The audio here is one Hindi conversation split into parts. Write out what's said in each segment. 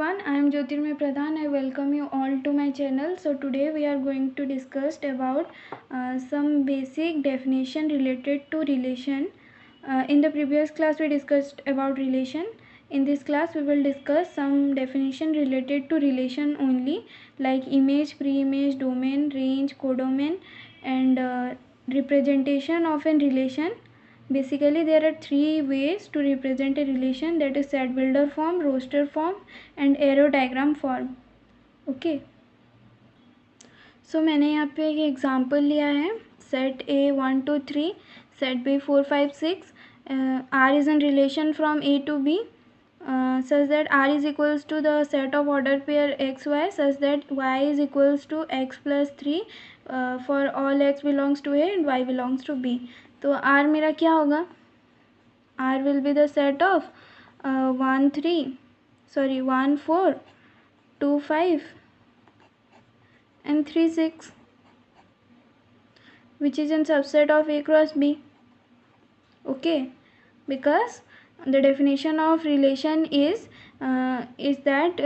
everyone, I am Jyotirmay Pradhan. I welcome you all to my channel. So today we are going to discuss about some basic definition related to relation. In the previous class we discussed about relation. In this class we will discuss some definition related to relation only, like image, pre-image, domain, range, codomain, and representation of a relation. Basically there are three ways to represent a relation, that is set builder form, roster form and arrow diagram form. Okay so मैंने यहाँ पे एक एग्जांपल लिया है, set A 1 2 3, set B 4 5 6, R is in relation from A to B such that R is equals to the set of order pair x y such that y is equals to x plus 3 for all x belongs to A and y belongs to B. तो R मेरा क्या होगा? R will be the set of 1 4 2 5 and 3 6, which is a subset of A cross B. Okay, because the definition of relation is that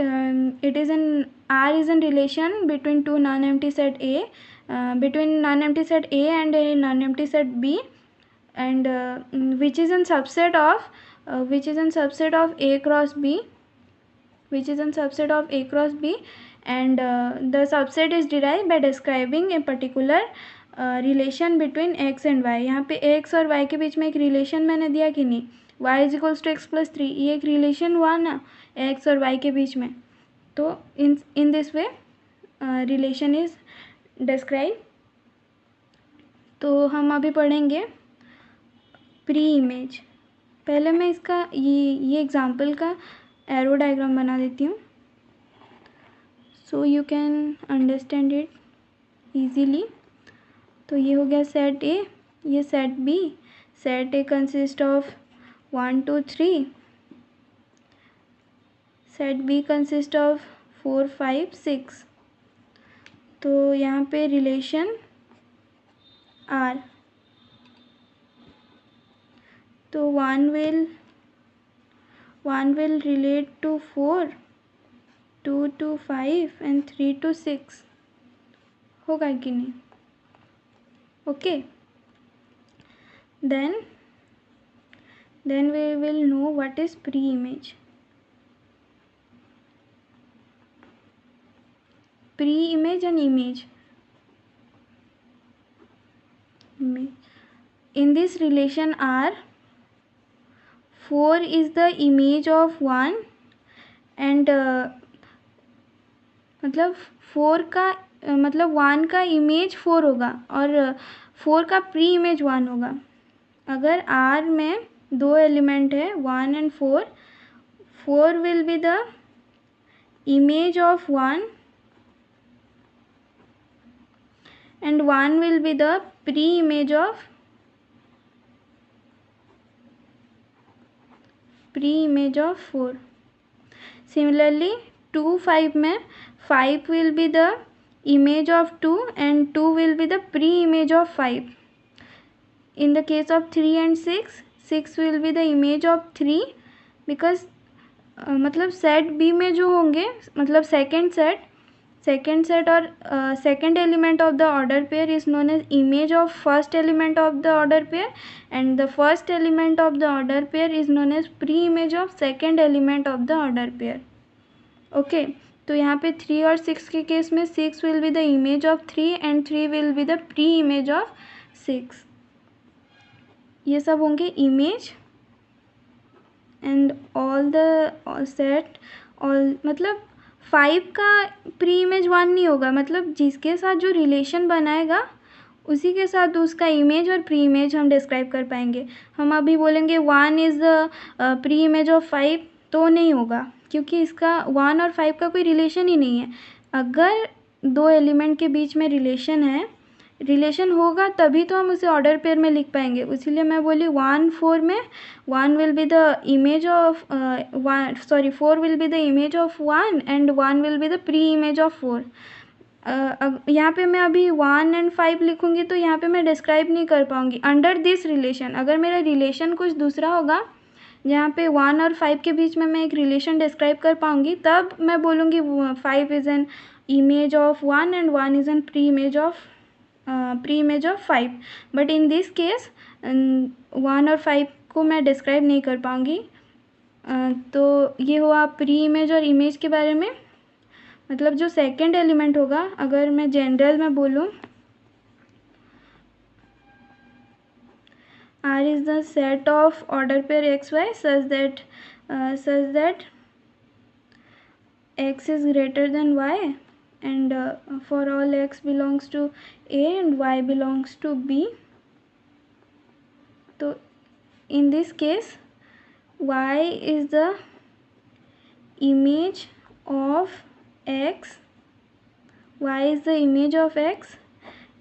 it is an R is in relation between two non-empty set A, between non-empty set A and a non-empty set B, and which is a subset of A cross B, and the subset is derived by describing a particular relation between X and Y. यहाँ पे एक्स और वाई के बीच में एक रिलेशन मैंने दिया कि नहीं, Y is equals to X plus 3, ये एक रिलेशन हुआ ना एक्स और वाई के बीच में. तो इन this way relation is describe. तो हम अभी पढ़ेंगे प्री इमेज. पहले मैं इसका ये एग्जांपल का एरो डायग्राम बना देती हूँ so you can understand it easily. तो ये हो गया सेट ए, ये set B. Set A consist of 1 2 3, set B consist of 4 5 6. तो यहाँ पे रिलेशन आर, तो 1 will relate to 4, 2 to 5 and 3 to 6. होगा कि नहीं? Okay, then we will know what is pre-image. Pre-image and image. In this relation R, 4 is the image of 1 and मतलब 4 का मतलब 1 का इमेज 4 होगा और 4 का प्री इमेज 1 होगा. अगर R में दो एलिमेंट है 1 and 4, 4 will be the image of 1 and 1 will be the pre image of pre-image of 4. Similarly 2 5 में 5 will be the image of 2 and 2 will be the pre-image of 5. In the case of 3 and 6, 6 will be the image of 3 because मतलब सेट बी में जो होंगे मतलब सेकेंड सेट और second element of the order pair is known as image of first element of the order pair and the first element of the order pair is known as pre image of second element of the order pair. Okay, तो यहाँ पे 3 और 6 के केस में 6 will be the image of 3 and 3 will be the pre image of 6. ये सब होंगे image and all the set all. मतलब 5 का प्री इमेज 1 नहीं होगा, मतलब जिसके साथ जो रिलेशन बनाएगा उसी के साथ उसका इमेज और प्री इमेज हम डिस्क्राइब कर पाएंगे. हम अभी बोलेंगे 1 is the pre image of 5 तो नहीं होगा क्योंकि इसका 1 और 5 का कोई रिलेशन ही नहीं है. अगर दो एलिमेंट के बीच में रिलेशन होगा तभी तो हम उसे ऑर्डर पेयर में लिख पाएंगे. इसीलिए मैं बोली 1 4 में 1 will be the image of 4 will be the image of 1 and 1 will be the pre image of 4. यहाँ पे मैं अभी 1 and 5 लिखूँगी तो यहाँ पे मैं डिस्क्राइब नहीं कर पाऊँगी अंडर दिस रिलेशन. अगर मेरा रिलेशन कुछ दूसरा होगा जहाँ पे 1 और 5 के बीच में मैं एक रिलेशन डिस्क्राइब कर पाऊँगी, तब मैं बोलूँगी 5 is an image of 1 and 1 is an pre image of 5. But in this case 1 और 5 को मैं डिस्क्राइब नहीं कर पाऊँगी. तो ये हुआ प्री इमेज और इमेज के बारे में. मतलब जो सेकंड एलिमेंट होगा, अगर मैं जनरल में बोलूँ, R is the set of order pair xy such that x is greater than y, and for all x belongs to A and y belongs to B. So in this case y is the image of x,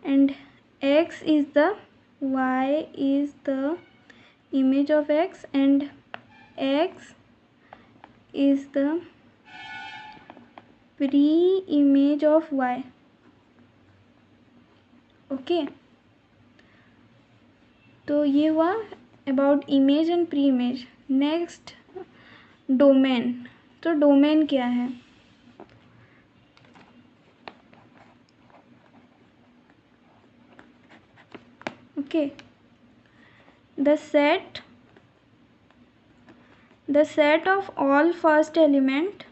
and x is the image of x, and x is the pre-image of y. Okay, तो ये हुआ about image and pre image. Next domain. तो डोमेन क्या है? Okay, the set of all first element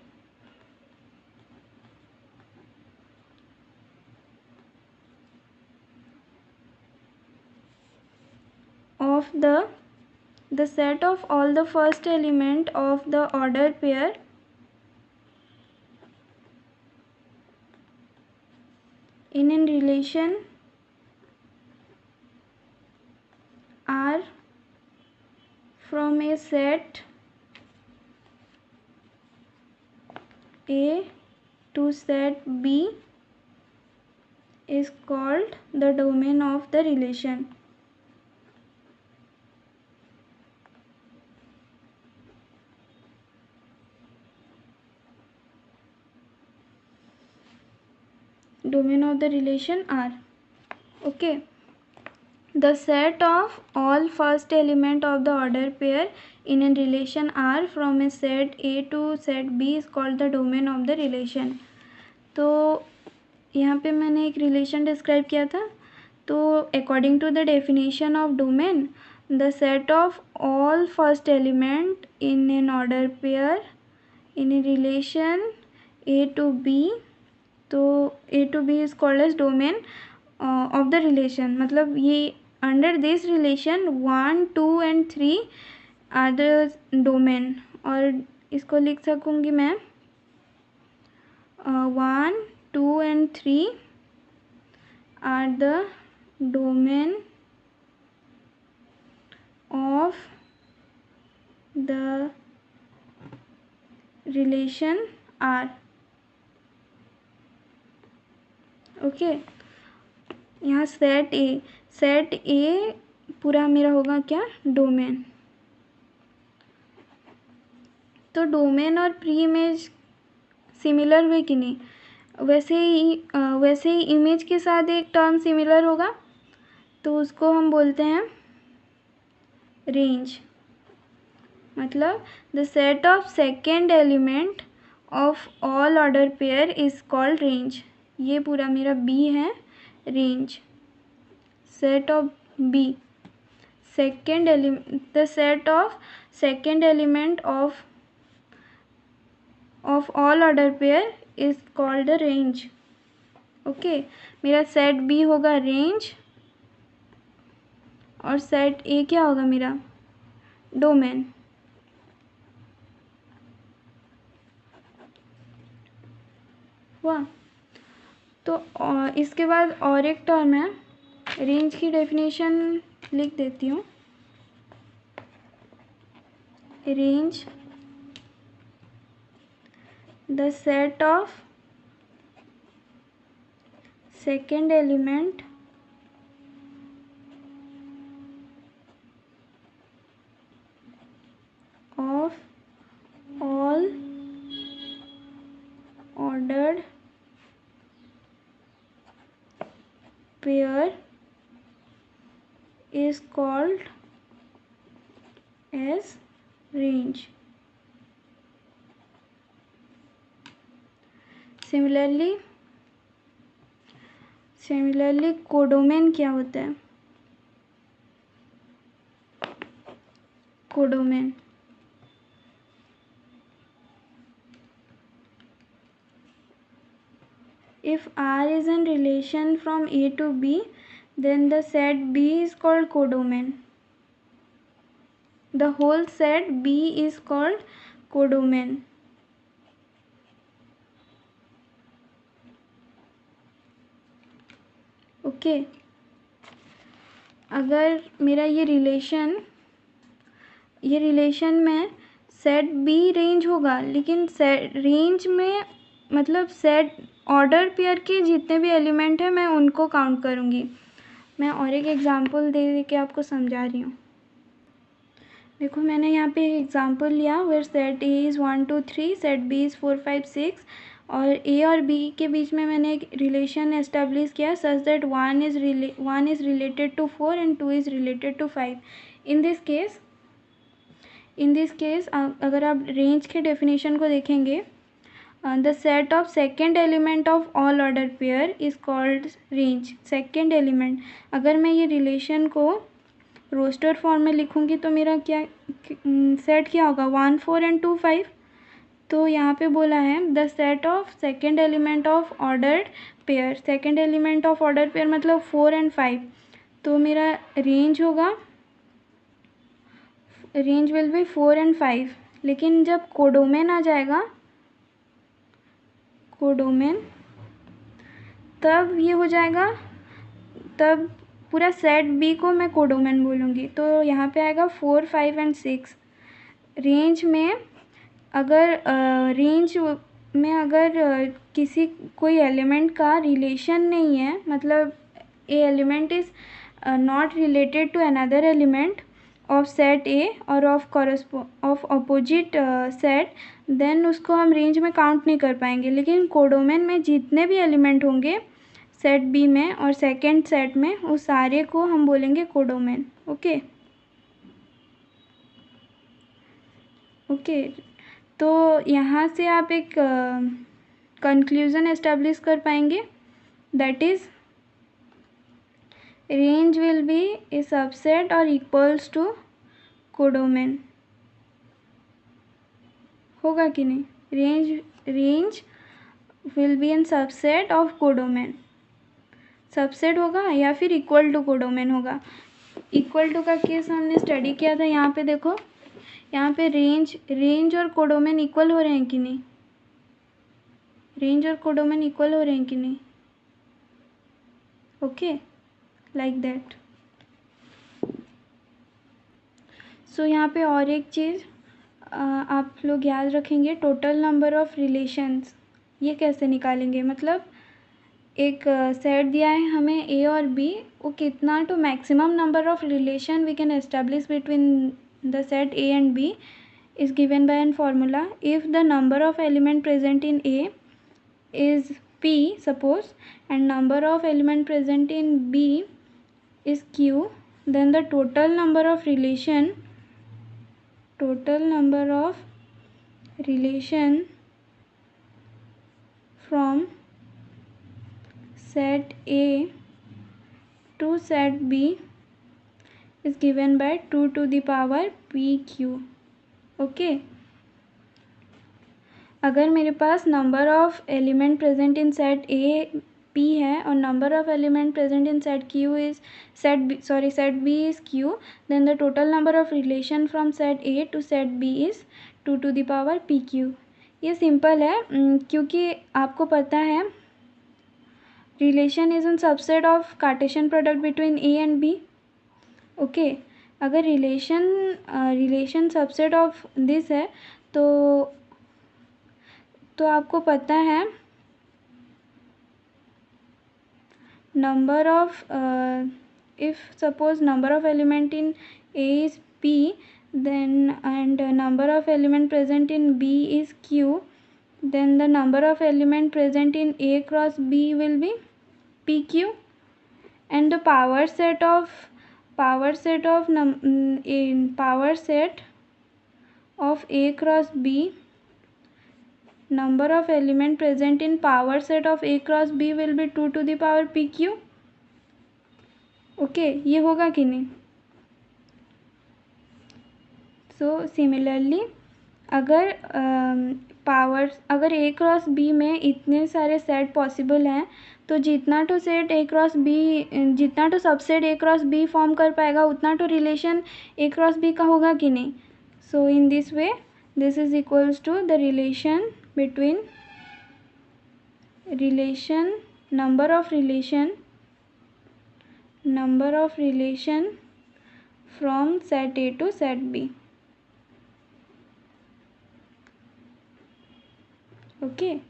of the set of all the first element of the order pair in a relation R from a set A to set B is called the domain of the relation. Domain of the relation R. Okay, the set of all first element of the order pair in a relation R from a set A to set B is called the domain of the relation. तो यहाँ पे मैंने एक रिलेशन डिस्क्राइब किया था. तो according to the definition of domain, the set of all first element in an order pair in a relation A to B, तो A to B is called as domain of the relation. मतलब ये under this relation 1, 2 and 3 are the domain. और इसको लिख सकूँगी मैं 1, 2 and 3 are the domain of the relation R. Okay, यहाँ सेट ए पूरा मेरा होगा क्या? डोमेन. तो डोमेन और प्री इमेज सिमिलर हुए कि नहीं? वैसे ही इमेज के साथ एक टर्म सिमिलर होगा, तो उसको हम बोलते हैं रेंज. मतलब the set of second element of all order pair is called range. ये पूरा मेरा बी है, range. Set of B, second element, the set of second element of all order pair is called range. Okay, मेरा सेट बी होगा रेंज, और सेट ए क्या होगा मेरा? डोमेन. हुआ. तो इसके बाद और एक टर्म है, रेंज की डेफिनेशन लिख देती हूँ. Range, the set of second element of all ordered pair is called as range. Similarly codomain क्या होता है? Codomain if R is in relation from A to B, then the set B is called codomain. The whole set B is called codomain. Okay अगर मेरा ये रिलेशन में सेट बी रेंज होगा, लेकिन सेट रेंज में मतलब सेट ऑर्डर पेयर के जितने भी एलिमेंट हैं मैं उनको काउंट करूँगी. मैं और एक एग्जांपल दे के आपको समझा रही हूँ. देखो मैंने यहाँ पे एक एग्जांपल लिया where set A is 1 2 3, set B is 4 5 6 और ए और बी के बीच में मैंने एक रिलेशन एस्टेब्लिश किया such that 1 is related to 4 and 2 is related to 5. In this case अगर आप रेंज के डेफिनेशन को देखेंगे, the set of second element of all order pair is called range. Second element, अगर मैं ये रिलेशन को रोस्टर फॉर्म में लिखूँगी तो मेरा क्या सेट क्या होगा? 1 4 एंड 2 5. तो यहाँ पे बोला है the set of second element of ordered pair. Second element of order pair मतलब 4 एंड 5. तो मेरा रेंज विल बी 4 एंड 5. लेकिन जब कोडोमेन आ जाएगा, कोडोमेन, तब ये हो जाएगा, तब पूरा सेट बी को मैं कोडोमेन बोलूँगी. तो यहाँ पे आएगा 4 5 एंड 6. रेंज में अगर किसी कोई एलिमेंट का रिलेशन नहीं है, मतलब A element is not related to another element of set A और ऑफ अपोजिट सेट, देन उसको हम रेंज में काउंट नहीं कर पाएंगे. लेकिन कोडोमेन में जितने भी एलिमेंट होंगे सेट बी में और सेकेंड सेट में, उस सारे को हम बोलेंगे कोडोमेन. ओके तो यहाँ से आप एक कंक्लूज़न एस्टेब्लिश कर पाएंगे, that is range will be a subset और इक्वल्स टू कोडोमेन. होगा कि नहीं? Range will be an subset of codomain. Subset होगा या फिर इक्वल टू कोडोमेन होगा. इक्वल टू का केस हमने स्टडी किया था. यहाँ पे देखो, यहाँ पे रेंज और कोडोमेन इक्वल हो रहे हैं कि नहीं? रेंज और कोडोमेन इक्वल हो रहे हैं कि नहीं? Okay, like that. सो यहाँ पे और एक चीज़ आप लोग याद रखेंगे, टोटल नंबर ऑफ रिलेशंस. ये कैसे निकालेंगे? मतलब एक सेट दिया है हमें ए और बी, वो कितना to maximum number of relation we can establish between the set A and B is given by an formula. If the number of element present in A is P, suppose, and number of element present in B is Q, then the total number of relation from set A to set B is given by 2 to the power PQ. Okay अगर मेरे पास number of element present in set A P है और number of element present in set Q is set B is Q, then the total number of relation from set A to set B is 2 to the power PQ. ये सिंपल है क्योंकि आपको पता है relation is an subset of Cartesian product between A and B. Okay अगर रिलेशन सबसेट ऑफ दिस है तो आपको पता है number of if suppose number of element in A is P, then and number of element present in B is Q, then the number of element present in A cross B will be PQ, and the power set of A cross B, number of element present in power set of A cross B will be 2 to the power PQ. Okay, ये होगा कि नहीं? सो सिमिलरली अगर अगर A क्रॉस B में इतने सारे सेट पॉसिबल हैं तो जितना तो सेट A क्रॉस B, जितना तो subset A cross B form कर पाएगा उतना तो रिलेशन A क्रॉस B का होगा कि नहीं? So in this way this is equals to the relation between number of relation from set A to set B. Okay,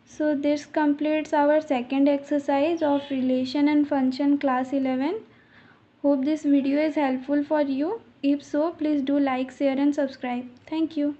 so this completes our second exercise of relation and function class 11. Hope this video is helpful for you. If so, please do like, share and subscribe. Thank you.